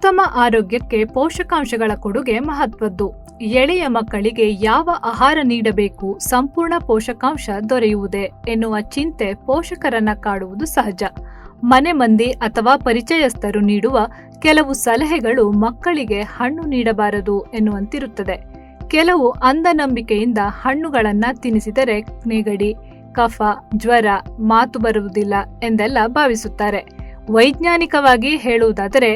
ಉತ್ತಮ ಆರೋಗ್ಯಕ್ಕೆ ಪೋಷಕಾಂಶಗಳ ಕೊಡುಗೆ ಮಹತ್ವದ್ದು. ಎಳೆಯ ಮಕ್ಕಳಿಗೆ ಯಾವ ಆಹಾರ ನೀಡಬೇಕು, ಸಂಪೂರ್ಣ ಪೋಷಕಾಂಶ ದೊರೆಯುವುದೇ ಎನ್ನುವ ಚಿಂತೆ ಪೋಷಕರನ್ನ ಕಾಡುವುದು ಸಹಜ. ಮನೆ ಮಂದಿ ಅಥವಾ ಪರಿಚಯಸ್ಥರು ನೀಡುವ ಕೆಲವು ಸಲಹೆಗಳು ಮಕ್ಕಳಿಗೆ ಹಣ್ಣು ನೀಡಬಾರದು ಎನ್ನುವಂತಿರುತ್ತದೆ. ಕೆಲವು ಅಂಧನಂಬಿಕೆಯಿಂದ ಹಣ್ಣುಗಳನ್ನ ತಿನ್ನಿಸಿದರೆ ನೆಗಡಿ, ಕಫ, ಜ್ವರ, ಮಾತು ಬರುವುದಿಲ್ಲ ಎಂದೆಲ್ಲ ಭಾವಿಸುತ್ತಾರೆ. ವೈಜ್ಞಾನಿಕವಾಗಿ ಹೇಳುವುದಾದರೆ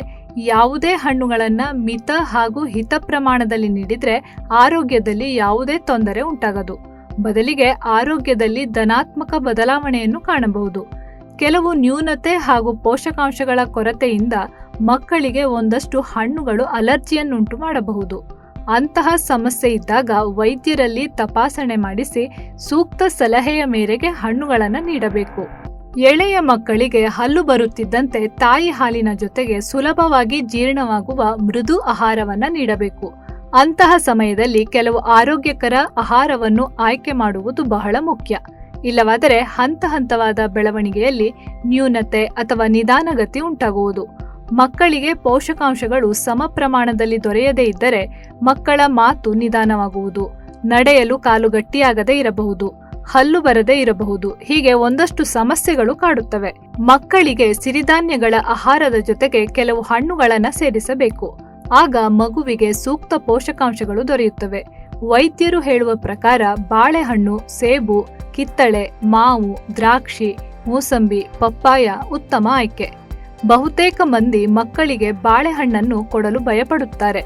ಯಾವುದೇ ಹಣ್ಣುಗಳನ್ನ ಮಿತ ಹಾಗೂ ಹಿತ ಪ್ರಮಾಣದಲ್ಲಿ ನೀಡಿದ್ರೆ ಆರೋಗ್ಯದಲ್ಲಿ ಯಾವುದೇ ತೊಂದರೆ ಉಂಟಾಗದು. ಬದಲಿಗೆ ಆರೋಗ್ಯದಲ್ಲಿ ಧನಾತ್ಮಕ ಬದಲಾವಣೆಯನ್ನು ಕಾಣಬಹುದು. ಕೆಲವು ನ್ಯೂನತೆ ಹಾಗೂ ಪೋಷಕಾಂಶಗಳ ಕೊರತೆಯಿಂದ ಮಕ್ಕಳಿಗೆ ಒಂದಷ್ಟು ಹಣ್ಣುಗಳು ಅಲರ್ಜಿಯನ್ನುಂಟು ಮಾಡಬಹುದು. ಅಂತಹ ಸಮಸ್ಯೆ ಇದ್ದಾಗ ವೈದ್ಯರಲ್ಲಿ ತಪಾಸಣೆ ಮಾಡಿಸಿ ಸೂಕ್ತ ಸಲಹೆಯ ಮೇರೆಗೆ ಹಣ್ಣುಗಳನ್ನು ನೀಡಬೇಕು. ಎಳೆಯ ಮಕ್ಕಳಿಗೆ ಹಲ್ಲು ಬರುತ್ತಿದ್ದಂತೆ ತಾಯಿ ಹಾಲಿನ ಜೊತೆಗೆ ಸುಲಭವಾಗಿ ಜೀರ್ಣವಾಗುವ ಮೃದು ಆಹಾರವನ್ನ ನೀಡಬೇಕು. ಅಂತಹ ಸಮಯದಲ್ಲಿ ಕೆಲವು ಆರೋಗ್ಯಕರ ಆಹಾರವನ್ನು ಆಯ್ಕೆ ಮಾಡುವುದು ಬಹಳ ಮುಖ್ಯ. ಇಲ್ಲವಾದರೆ ಹಂತ ಹಂತವಾದ ಬೆಳವಣಿಗೆಯಲ್ಲಿ ನ್ಯೂನತೆ ಅಥವಾ ನಿಧಾನಗತಿ ಉಂಟಾಗುವುದು. ಮಕ್ಕಳಿಗೆ ಪೋಷಕಾಂಶಗಳು ಸಮ ಪ್ರಮಾಣದಲ್ಲಿ ದೊರೆಯದೇ ಇದ್ದರೆ ಮಕ್ಕಳ ಮಾತು ನಿಧಾನವಾಗುವುದು, ನಡೆಯಲು ಕಾಲು ಗಟ್ಟಿಯಾಗದೇ ಇರಬಹುದು, ಹಲ್ಲು ಬರದೇ ಇರಬಹುದು. ಹೀಗೆ ಒಂದಷ್ಟು ಸಮಸ್ಯೆಗಳು ಕಾಡುತ್ತವೆ. ಮಕ್ಕಳಿಗೆ ಸಿರಿಧಾನ್ಯಗಳ ಆಹಾರದ ಜೊತೆಗೆ ಕೆಲವು ಹಣ್ಣುಗಳನ್ನು ಸೇರಿಸಬೇಕು. ಆಗ ಮಗುವಿಗೆ ಸೂಕ್ತ ಪೋಷಕಾಂಶಗಳು ದೊರೆಯುತ್ತವೆ. ವೈದ್ಯರು ಹೇಳುವ ಪ್ರಕಾರ ಬಾಳೆಹಣ್ಣು, ಸೇಬು, ಕಿತ್ತಳೆ, ಮಾವು, ದ್ರಾಕ್ಷಿ, ಮೂಸಂಬಿ, ಪಪ್ಪಾಯ ಉತ್ತಮ ಆಯ್ಕೆ. ಬಹುತೇಕ ಮಂದಿ ಮಕ್ಕಳಿಗೆ ಬಾಳೆಹಣ್ಣನ್ನು ಕೊಡಲು ಭಯಪಡುತ್ತಾರೆ.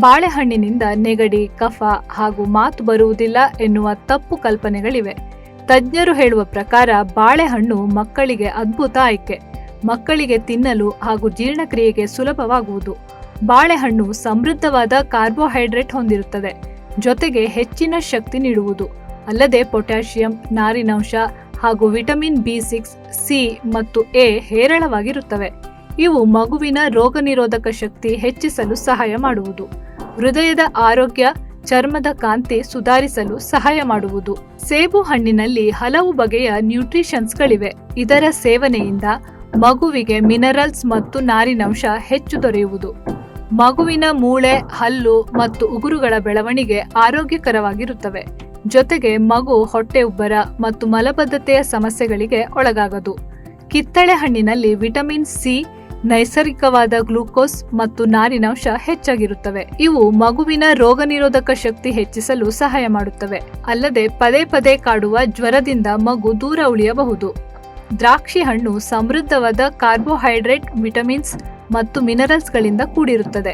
ಬಾಳೆಹಣ್ಣಿನಿಂದ ನೆಗಡಿ, ಕಫ ಹಾಗೂ ಮಾತು ಬರುವುದಿಲ್ಲ ಎನ್ನುವ ತಪ್ಪು ಕಲ್ಪನೆಗಳಿವೆ. ತಜ್ಞರು ಹೇಳುವ ಪ್ರಕಾರ ಬಾಳೆಹಣ್ಣು ಮಕ್ಕಳಿಗೆ ಅದ್ಭುತ ಆಯ್ಕೆ. ಮಕ್ಕಳಿಗೆ ತಿನ್ನಲು ಹಾಗೂ ಜೀರ್ಣಕ್ರಿಯೆಗೆ ಸುಲಭವಾಗುವುದು. ಬಾಳೆಹಣ್ಣು ಸಮೃದ್ಧವಾದ ಕಾರ್ಬೋಹೈಡ್ರೇಟ್ ಹೊಂದಿರುತ್ತದೆ. ಜೊತೆಗೆ ಹೆಚ್ಚಿನ ಶಕ್ತಿ ನೀಡುವುದು. ಅಲ್ಲದೆ ಪೊಟ್ಯಾಷಿಯಂ, ನಾರಿನಂಶ ಹಾಗೂ ವಿಟಮಿನ್ B6, C ಮತ್ತು A ಹೇರಳವಾಗಿರುತ್ತವೆ. ಇವು ಮಗುವಿನ ರೋಗ ನಿರೋಧಕ ಶಕ್ತಿ ಹೆಚ್ಚಿಸಲು ಸಹಾಯ ಮಾಡುವುದು. ಹೃದಯದ ಆರೋಗ್ಯ, ಚರ್ಮದ ಕಾಂತಿ ಸುಧಾರಿಸಲು ಸಹಾಯ ಮಾಡುವುದು. ಸೇಬು ಹಣ್ಣಿನಲ್ಲಿ ಹಲವು ಬಗೆಯ ನ್ಯೂಟ್ರಿಷನ್ಸ್ಗಳಿವೆ. ಇದರ ಸೇವನೆಯಿಂದ ಮಗುವಿಗೆ ಮಿನರಲ್ಸ್ ಮತ್ತು ನಾರಿನಂಶ ಹೆಚ್ಚು ದೊರೆಯುವುದು. ಮಗುವಿನ ಮೂಳೆ, ಹಲ್ಲು ಮತ್ತು ಉಗುರುಗಳ ಬೆಳವಣಿಗೆ ಆರೋಗ್ಯಕರವಾಗಿರುತ್ತವೆ. ಜೊತೆಗೆ ಮಗು ಹೊಟ್ಟೆ ಉಬ್ಬರ ಮತ್ತು ಮಲಬದ್ಧತೆಯ ಸಮಸ್ಯೆಗಳಿಗೆ ಒಳಗಾಗದು. ಕಿತ್ತಳೆ ಹಣ್ಣಿನಲ್ಲಿ ವಿಟಮಿನ್ C, ನೈಸರ್ಗಿಕವಾದ ಗ್ಲೂಕೋಸ್ ಮತ್ತು ನಾರಿನಂಶ ಹೆಚ್ಚಾಗಿರುತ್ತವೆ. ಇವು ಮಗುವಿನ ರೋಗ ನಿರೋಧಕ ಶಕ್ತಿ ಹೆಚ್ಚಿಸಲು ಸಹಾಯ ಮಾಡುತ್ತವೆ. ಅಲ್ಲದೆ ಪದೇ ಪದೇ ಕಾಡುವ ಜ್ವರದಿಂದ ಮಗು ದೂರ ಉಳಿಯಬಹುದು. ದ್ರಾಕ್ಷಿ ಹಣ್ಣು ಸಮೃದ್ಧವಾದ ಕಾರ್ಬೋಹೈಡ್ರೇಟ್, ವಿಟಮಿನ್ಸ್ ಮತ್ತು ಮಿನರಲ್ಸ್ಗಳಿಂದ ಕೂಡಿರುತ್ತದೆ.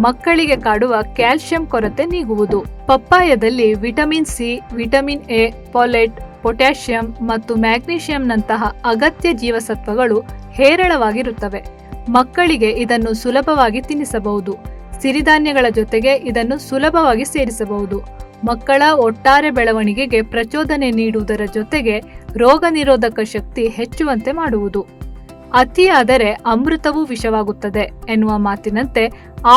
ಮಕ್ಕಳಿಗೆ ಕಾಡುವ ಕ್ಯಾಲ್ಸಿಯಂ ಕೊರತೆ ನೀಗುವುದು. ಪಪ್ಪಾಯದಲ್ಲಿ vitamin C, vitamin A, folate, potassium ಮತ್ತು ಮ್ಯಾಗ್ನೀಷಿಯಂನಂತಹ ಅಗತ್ಯ ಜೀವಸತ್ವಗಳು ಹೇರಳವಾಗಿರುತ್ತವೆ. ಮಕ್ಕಳಿಗೆ ಇದನ್ನು ಸುಲಭವಾಗಿ ತಿನ್ನಿಸಬಹುದು. ಸಿರಿಧಾನ್ಯಗಳ ಜೊತೆಗೆ ಇದನ್ನು ಸುಲಭವಾಗಿ ಸೇರಿಸಬಹುದು. ಮಕ್ಕಳ ಒಟ್ಟಾರೆ ಬೆಳವಣಿಗೆಗೆ ಪ್ರಚೋದನೆ ನೀಡುವುದರ ಜೊತೆಗೆ ರೋಗ ನಿರೋಧಕ ಶಕ್ತಿ ಹೆಚ್ಚುವಂತೆ ಮಾಡುವುದು. ಅತಿಯಾದರೆ ಅಮೃತವೂ ವಿಷವಾಗುತ್ತದೆ ಎನ್ನುವ ಮಾತಿನಂತೆ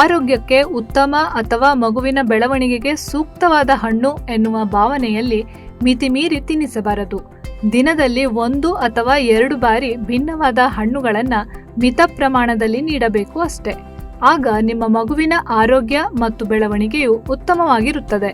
ಆರೋಗ್ಯಕ್ಕೆ ಉತ್ತಮ ಅಥವಾ ಮಗುವಿನ ಬೆಳವಣಿಗೆಗೆ ಸೂಕ್ತವಾದ ಹಣ್ಣು ಎನ್ನುವ ಭಾವನೆಯಲ್ಲಿ ಮಿತಿಮೀರಿ ತಿನ್ನಿಸಬಾರದು. ದಿನದಲ್ಲಿ 1 ಅಥವಾ 2 ಬಾರಿ ಭಿನ್ನವಾದ ಹಣ್ಣುಗಳನ್ನು ಮಿತ ಪ್ರಮಾಣದಲ್ಲಿ ನೀಡಬೇಕು ಅಷ್ಟೇ. ಆಗ ನಿಮ್ಮ ಮಗುವಿನ ಆರೋಗ್ಯ ಮತ್ತು ಬೆಳವಣಿಗೆಯು ಉತ್ತಮವಾಗಿರುತ್ತದೆ.